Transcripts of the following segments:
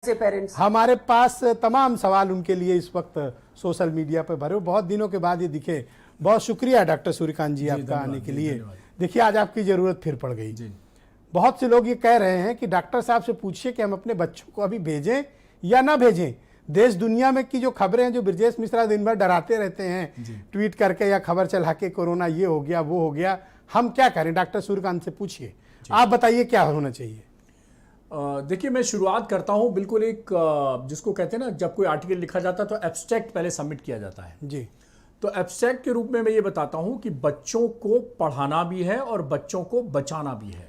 से पेरेंट्स। हमारे पास तमाम सवाल उनके लिए इस वक्त सोशल मीडिया पर भरे, बहुत दिनों के बाद ये दिखे। बहुत शुक्रिया डॉक्टर सूर्यकांत जी आपका आने के लिए। देखिए आज आपकी ज़रूरत फिर पड़ गई। बहुत से लोग ये कह रहे हैं कि डॉक्टर साहब से पूछिए कि हम अपने बच्चों को अभी भेजें या ना भेजें। देश दुनिया में की जो खबरें हैं, जो ब्रजेश मिश्रा दिन भर डराते रहते हैं ट्वीट करके या खबर चला के, कोरोना ये हो गया वो हो गया, हम क्या करें? डॉक्टर सूर्यकांत से पूछिए, आप बताइए क्या होना चाहिए। देखिए मैं शुरुआत करता हूं बिल्कुल एक जिसको कहते हैं ना, जब कोई आर्टिकल लिखा जाता है तो एब्स्ट्रैक्ट पहले सबमिट किया जाता है जी। तो एब्स्ट्रैक्ट के रूप में मैं ये बताता हूं कि बच्चों को पढ़ाना भी है और बच्चों को बचाना भी है।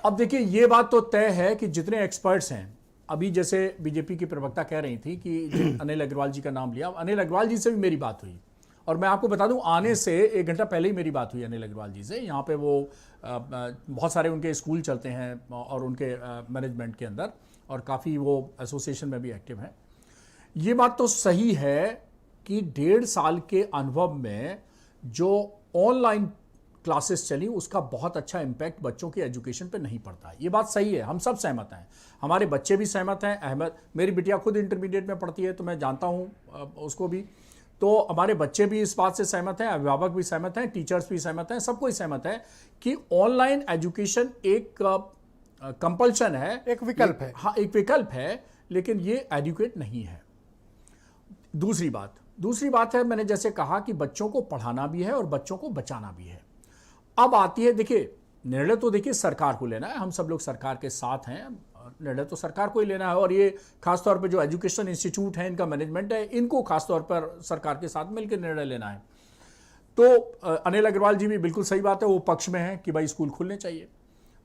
अब देखिए ये बात तो तय है कि जितने एक्सपर्ट्स हैं, अभी जैसे बीजेपी की प्रवक्ता कह रही थी कि अनिल अग्रवाल जी का नाम लिया, अनिल अग्रवाल जी से भी मेरी बात हुई और मैं आपको बता दूं आने से 1 घंटा पहले ही मेरी बात हुई अनिल अग्रवाल जी से। यहाँ पे वो बहुत सारे उनके स्कूल चलते हैं और उनके मैनेजमेंट के अंदर, और काफ़ी वो एसोसिएशन में भी एक्टिव हैं। ये बात तो सही है कि 1.5 साल के अनुभव में जो ऑनलाइन क्लासेस चली उसका बहुत अच्छा इम्पैक्ट बच्चों की एजुकेशन पे नहीं पड़ता है। ये बात सही है, हम सब सहमत हैं, हमारे बच्चे भी सहमत हैं। अहमद, मेरी बिटिया खुद इंटरमीडिएट में पढ़ती है तो मैं जानता हूँ उसको भी, तो हमारे बच्चे भी इस बात से सहमत हैं, अभिभावक भी सहमत हैं, टीचर्स भी सहमत हैं, सब कोई सहमत है कि ऑनलाइन एजुकेशन एक कंपल्शन है, एक विकल्प है। हाँ, एक विकल्प है, लेकिन ये एडुकेट नहीं है। दूसरी बात है, मैंने जैसे कहा कि बच्चों को पढ़ाना भी है और बच्चों को बचाना भी है। अब आती है, देखिए निर्णय तो देखिए सरकार को लेना है, हम सब लोग सरकार के साथ हैं, निर्णय तो सरकार को ही लेना है, और ये खासतौर पर जो एजुकेशन इंस्टीट्यूट है, इनका मैनेजमेंट है, इनको खासतौर पर सरकार के साथ मिलकर निर्णय लेना है। तो अनिल अग्रवाल जी भी बिल्कुल सही बात है, वो पक्ष में है कि भाई स्कूल खुलने चाहिए।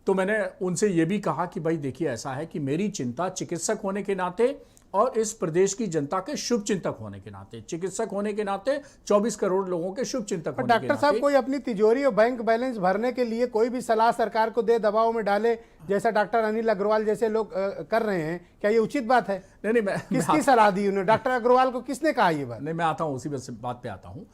तो मैंने उनसे ये भी कहा कि भाई देखिए ऐसा है कि मेरी चिंता चिकित्सक होने के नाते और इस प्रदेश की जनता के शुभ चिंतक होने के नाते, चिकित्सक होने के नाते 24 करोड़ लोगों के शुभ चिंतक होने के नाते। डॉक्टर साहब कोई अपनी तिजोरी और बैंक बैलेंस भरने के लिए कोई भी सलाह सरकार को दे, दबाव में डाले, जैसा डॉक्टर अनिल अग्रवाल जैसे लोग कर रहे हैं, क्या ये उचित बात है? नहीं, किसकी सलाह दी उन्होंने? डॉक्टर अग्रवाल को किसने कहा ये बात? नहीं, मैं आता हूँ उसी बात पे आता हूँ।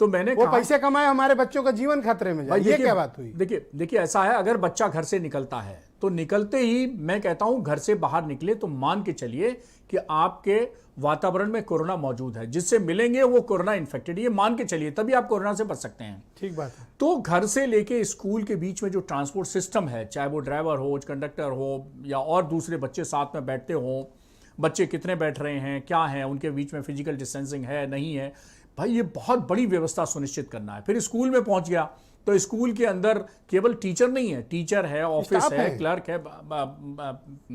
तो मैंने वो पैसे कमाए, हमारे बच्चों का जीवन खतरे में जाए, ये क्या बात हुई? देखिए ऐसा है, अगर बच्चा घर से निकलता है तो निकलते ही मैं कहता हूं घर से बाहर निकले तो मान के चलिए कि आपके वातावरण में कोरोना मौजूद है, जिससे मिलेंगे वो कोरोना इन्फेक्टेड, ये मान के चलिए, तभी आप कोरोना से बच सकते हैं। ठीक बात है। तो घर से लेके स्कूल के बीच में जो ट्रांसपोर्ट सिस्टम है, चाहे वो ड्राइवर हो, कंडक्टर हो, या और दूसरे बच्चे साथ में बैठते हो, बच्चे कितने बैठ रहे हैं, क्या है, उनके बीच में फिजिकल डिस्टेंसिंग है नहीं है, भाई ये बहुत बड़ी व्यवस्था सुनिश्चित करना है। फिर स्कूल में पहुंच गया तो स्कूल के अंदर केवल टीचर नहीं है, टीचर है, ऑफिस है, क्लर्क है,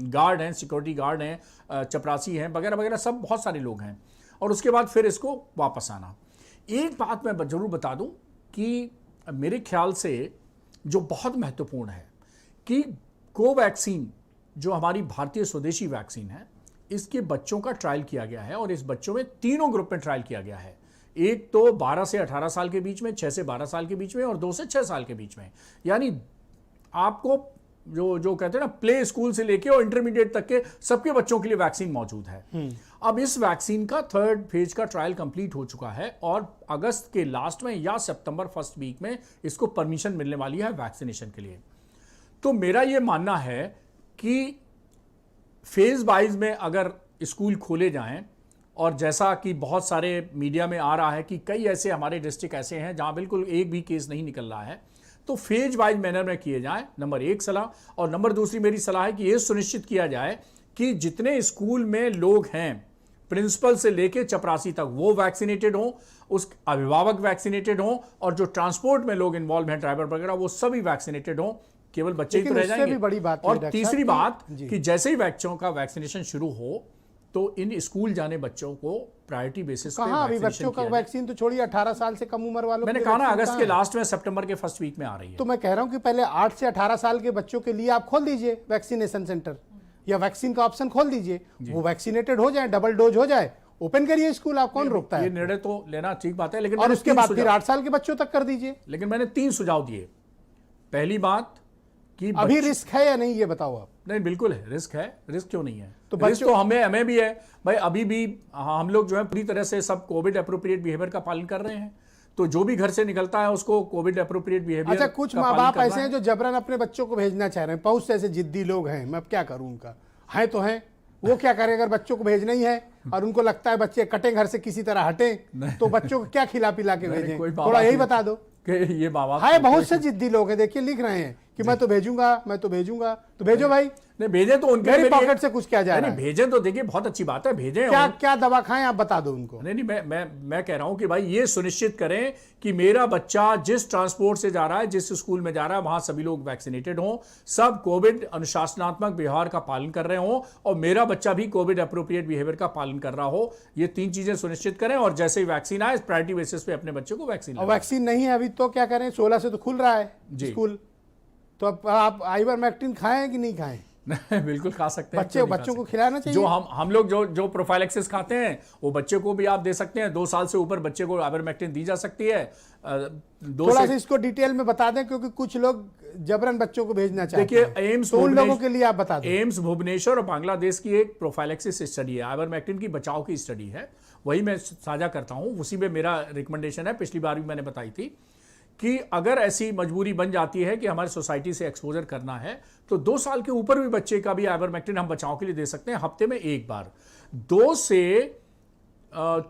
गार्ड हैं, सिक्योरिटी गार्ड हैं, चपरासी हैं, वगैरह वगैरह, सब बहुत सारे लोग हैं। और उसके बाद फिर इसको वापस आना। एक बात मैं जरूर बता दूं कि मेरे ख्याल से जो बहुत महत्वपूर्ण है कि कोवैक्सीन जो हमारी भारतीय स्वदेशी वैक्सीन है, इसके बच्चों का ट्रायल किया गया है, और इस बच्चों में 3 ग्रुप में ट्रायल किया गया है। एक तो 12 से 18 साल के बीच में, 6 से 12 साल के बीच में, और 2 से 6 साल के बीच में। यानी आपको जो कहते हैं ना, प्ले स्कूल से लेके और इंटरमीडिएट तक के सबके बच्चों के लिए वैक्सीन मौजूद है। अब इस वैक्सीन का 3rd फेज का ट्रायल कंप्लीट हो चुका है, और अगस्त के लास्ट में या सितंबर फर्स्ट वीक में इसको परमिशन मिलने वाली है वैक्सीनेशन के लिए। तो मेरा यह मानना है कि फेज वाइज में अगर स्कूल खोले जाएं, और जैसा कि बहुत सारे मीडिया में आ रहा है कि कई ऐसे हमारे डिस्ट्रिक्ट ऐसे हैं जहां बिल्कुल एक भी केस नहीं निकल रहा है, तो फेज वाइज मैनर में किए जाएं, नंबर 1 सलाह। और नंबर 2 मेरी सलाह है कि यह सुनिश्चित किया जाए कि जितने स्कूल में लोग हैं, प्रिंसिपल से लेके चपरासी तक, वो वैक्सीनेटेड हों, उस अभिभावक वैक्सीनेटेड हों, और जो ट्रांसपोर्ट में लोग इन्वॉल्व हैं, ड्राइवर वगैरह, वो सभी वैक्सीनेटेड हों। केवल बच्चे ही तो रह जाएंगे। बड़ी बात और तीसरी बात कि जैसे ही बच्चों का वैक्सीनेशन शुरू हो तो इन स्कूल जाने बच्चों को प्रायोरिटी बेसिस पे अभी बच्चों का वैक्सीन तो छोड़िए, 18 साल से कम उम्र वालों, मैंने कहा ना अगस्त के लास्ट में, सितंबर के फर्स्ट वीक में आ रही है। तो मैं कह रहा हूं कि पहले 8 से 18 साल के बच्चों के लिए आप खोल दीजिए वैक्सीनेशन सेंटर, या वैक्सीन का ऑप्शन खोल दीजिए, वो वैक्सीनेटेड हो जाए, डबल डोज हो जाए, ओपन करिए स्कूल, आप कौन रोकता है? ये निर्णय तो लेना ठीक बात है, लेकिन और उसके बाद फिर 8 साल के बच्चों तक कर दीजिए। लेकिन मैंने 3 सुझाव दिए। पहली बात कि अभी रिस्क है या नहीं, ये बताओ आप। नहीं, बिल्कुल है, रिस्क है, रिस्क क्यों नहीं है? तो रिस्क तो हमें भी है भाई। अभी भी हम लोग जो है पूरी तरह से सब कोविड एप्रोप्रिएट बिहेवियर का पालन कर रहे हैं, तो जो भी घर से निकलता है उसको कोविड एप्रोप्रिएट बिहेवियर। अच्छा, कुछ माँ बाप ऐसे हैं जो जबरन अपने बच्चों को भेजना चाह रहे हैं, बहुत से ऐसे जिद्दी लोग हैं, मैं अब क्या करूं उनका, है तो हैं, वो क्या करें अगर बच्चों को भेजना ही है और उनको लगता है बच्चे कटें घर से किसी तरह हटें, तो बच्चों को क्या खिला पिला के भेजें? थोड़ा यही बता दो कि ये माँ बाप है। बहुत से जिद्दी लोग हैं, देखिए लिख रहे हैं कि मैं तो भेजूंगा, मैं तो भेजूंगा, तो भेजो भाई। नहीं भेजे तो उनके मेरी पॉकेट से कुछ क्या जा रहा नहीं है? भेजे तो देखिए बहुत अच्छी बात है, भेजे। क्या क्या दवा खाएं आप बता दो उनको। नहीं मैं कह रहा हूं कि भाई ये सुनिश्चित करें कि मेरा बच्चा जिस ट्रांसपोर्ट से जा रहा है, जिस स्कूल में जा रहा है, वहां सभी लोग वैक्सीनेटेड हों, सब कोविड अनुशासनात्मक व्यवहार का पालन कर रहे हों और मेरा बच्चा भी कोविड अप्रोप्रिएट बिहेवियर का पालन कर रहा हो। ये 3 चीजें सुनिश्चित करें और जैसे ही वैक्सीन आए प्रायोरिटी बेसिस पे अपने बच्चे को वैक्सीन। और वैक्सीन नहीं है अभी तो क्या करें? 16 से तो खुल रहा है स्कूल, तो अब आप आइवरमेक्टिन खाएं कि नहीं खाएं? बिल्कुल खा सकते हैं, बच्चों को खिलाना चाहिए। जो हम लोग जो प्रोफाइलेक्सिस खाते हैं वो बच्चे को भी आप दे सकते हैं। 2 साल से ऊपर बच्चे को आइवरमेक्टिन दी जा सकती है। थोड़ा सा इसको डिटेल में बता दें क्योंकि कुछ लोग जबरन बच्चों को भेजना चाहते हैं। देखिए एम्स तो उन लोगों के लिए आप बता दें। एम्स भुवनेश्वर और बांग्लादेश की एक प्रोफाइलेक्सिस स्टडी है, आइवरमेक्टिन की बचाव की स्टडी है, वही मैं साझा करता हूं। उसी में मेरा रिकमेंडेशन है, पिछली बार भी मैंने बताई थी कि अगर ऐसी मजबूरी बन जाती है कि हमारी सोसाइटी से एक्सपोजर करना है तो 2 साल के ऊपर भी बच्चे का भी आइवरमेक्टिन हम बचाव के लिए दे सकते हैं हफ्ते में 1 बार। 2 से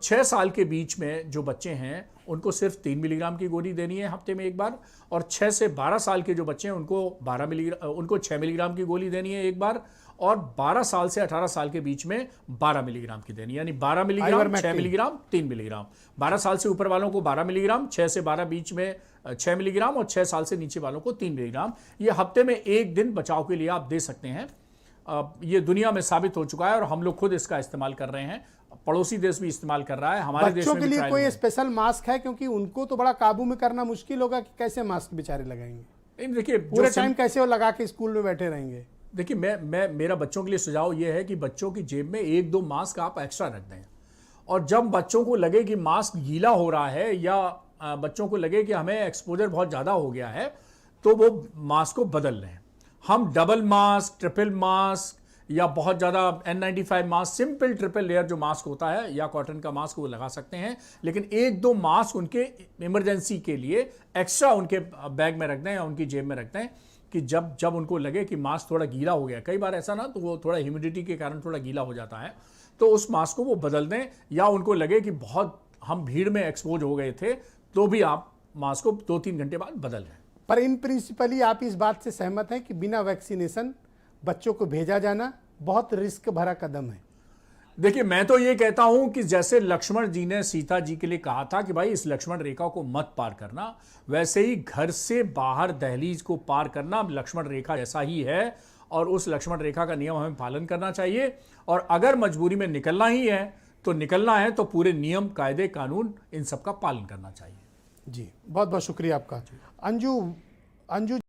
6 साल के बीच में जो बच्चे हैं उनको सिर्फ 3 मिलीग्राम की गोली देनी है हफ्ते में 1 बार, और 6 से 12 साल के जो बच्चे हैं उनको 6 मिलीग्राम की गोली देनी है 1 बार, और 12 साल से 18 साल के बीच में 12 मिलीग्राम की देनी है, यानी 12 मिलीग्राम, 6 मिलीग्राम, 3 मिलीग्राम। 12 साल से ऊपर वालों को 12 मिलीग्राम, 6 से 12 बीच में 6 मिलीग्राम और 6 साल से नीचे वालों को 3 मिलीग्राम। ये हफ्ते में 1 दिन बचाव के लिए आप दे सकते हैं। ये दुनिया में साबित हो चुका है और हम लोग खुद इसका इस्तेमाल कर रहे हैं, पड़ोसी देश भी इस्तेमाल कर रहा है, हमारे देश में बच्चों के लिए कोई स्पेशल मास्क है? क्योंकि उनको तो बड़ा काबू में करना मुश्किल होगा कि कैसे मास्क बेचारे लगाएंगे? देखिए पूरे टाइम कैसे वो लगा के स्कूल में बैठे रहेंगे? देखिए मेरा बच्चों के लिए सुझाव ये है कि बच्चों की जेब में 1-2 मास्क आप एक्स्ट्रा रख दें, और जब बच्चों को लगे कि मास्क गीला हो रहा है या बच्चों को लगे कि हमें एक्सपोजर बहुत ज़्यादा हो गया है तो वो मास्क को बदल लें। हम डबल मास्क, ट्रिपल मास्क या बहुत ज़्यादा N95 mask, simple triple layer जो मास्क होता है या कॉटन का मास्क वो लगा सकते हैं, लेकिन 1-2 मास्क उनके इमरजेंसी के लिए एक्स्ट्रा उनके बैग में रख दें या उनकी जेब में रख दें कि जब उनको लगे कि मास्क थोड़ा गीला हो गया, कई बार ऐसा ना तो वो थोड़ा ह्यूमिडिटी के कारण थोड़ा गीला हो जाता है, तो उस मास्क को वो बदल दें, या उनको लगे कि बहुत हम भीड़ में एक्सपोज हो गए थे तो भी आप मास्क को 2-3 घंटे बाद बदल लें। पर इन प्रिंसिपली आप इस बात से सहमत हैं कि बिना वैक्सीनेशन बच्चों को भेजा जाना बहुत रिस्क भरा कदम है? देखिए मैं तो ये कहता हूं कि जैसे लक्ष्मण जी ने सीता जी के लिए कहा था कि भाई इस लक्ष्मण रेखा को मत पार करना, वैसे ही घर से बाहर दहलीज को पार करना लक्ष्मण रेखा जैसा ही है, और उस लक्ष्मण रेखा का नियम हमें पालन करना चाहिए। और अगर मजबूरी में निकलना ही है तो निकलना है तो पूरे नियम, कायदे, कानून इन सब का पालन करना चाहिए। जी बहुत बहुत शुक्रिया आपका। अंजू